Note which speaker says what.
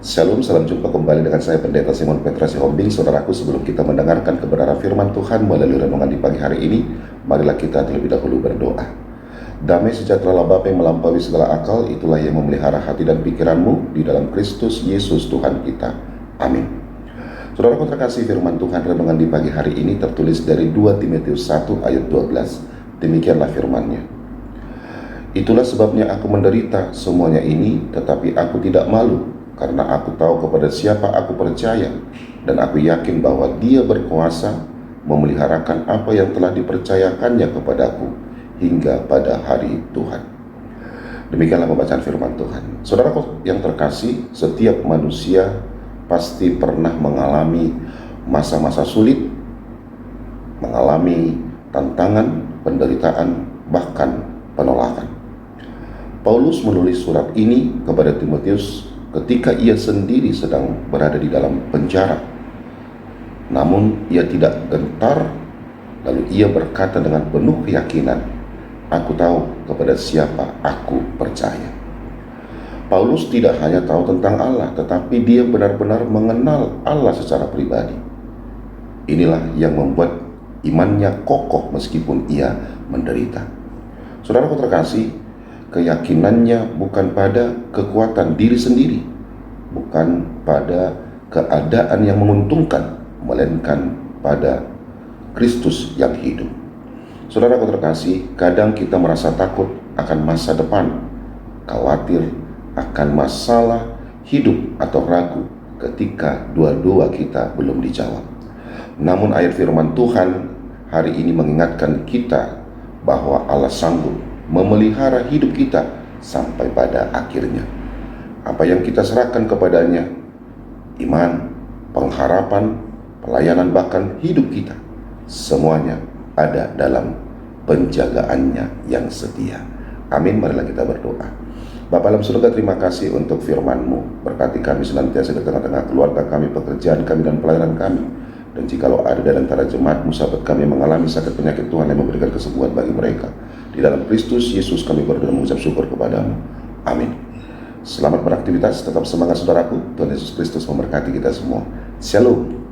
Speaker 1: Shalom, salam jumpa kembali dengan saya Pendeta Simon Petra Sihombing. Saudaraku, sebelum kita mendengarkan kebenaran firman Tuhan melalui renungan di pagi hari ini, marilah kita terlebih dahulu berdoa. Damai sejahtera Bapa yang melampaui segala akal, itulah yang memelihara hati dan pikiranmu di dalam Kristus Yesus Tuhan kita. Amin. Saudaraku terkasih, firman Tuhan renungan di pagi hari ini tertulis dari 2 Timotius 1 ayat 12. Demikianlah firman-Nya. Itulah sebabnya aku menderita semuanya ini, tetapi aku tidak malu, karena aku tahu kepada siapa aku percaya, dan aku yakin bahwa Dia berkuasa memeliharakan apa yang telah dipercayakannya kepadaku hingga pada hari Tuhan. Demikianlah pembacaan firman Tuhan. Saudaraku yang terkasih, setiap manusia pasti pernah mengalami masa-masa sulit, mengalami tantangan, penderitaan, bahkan penolakan. Paulus menulis surat ini kepada Timotius ketika ia sendiri sedang berada di dalam penjara. Namun ia tidak gentar, lalu ia berkata dengan penuh keyakinan, "Aku tahu kepada siapa aku percaya." Paulus tidak hanya tahu tentang Allah, tetapi dia benar-benar mengenal Allah secara pribadi. Inilah yang membuat imannya kokoh meskipun ia menderita. Saudaraku terkasih, keyakinannya bukan pada kekuatan diri sendiri, bukan pada keadaan yang menguntungkan, melainkan pada Kristus yang hidup. Saudaraku terkasih, kadang kita merasa takut akan masa depan, khawatir akan masalah hidup atau ragu ketika doa-doa kita belum dijawab. Namun ayat firman Tuhan hari ini mengingatkan kita bahwa Allah sanggup memelihara hidup kita sampai pada akhirnya. Apa yang kita serahkan kepadanya, iman, pengharapan, pelayanan, bahkan hidup kita, semuanya ada dalam penjagaannya yang setia. Amin. Marilah kita berdoa. Bapa dalam surga, terima kasih untuk firman-Mu. Berkati kami senantiasa di tengah-tengah keluarga kami, pekerjaan kami, dan pelayanan kami. Dan jikalau ada di antara jemaat-Mu, sahabat kami mengalami sakit penyakit, Tuhan yang memberikan kesembuhan bagi mereka. Di dalam Kristus Yesus kami berdoa dan mengucap syukur kepadamu. Amin. Selamat beraktivitas, tetap semangat saudaraku. Tuhan Yesus Kristus memberkati kita semua. Shalom.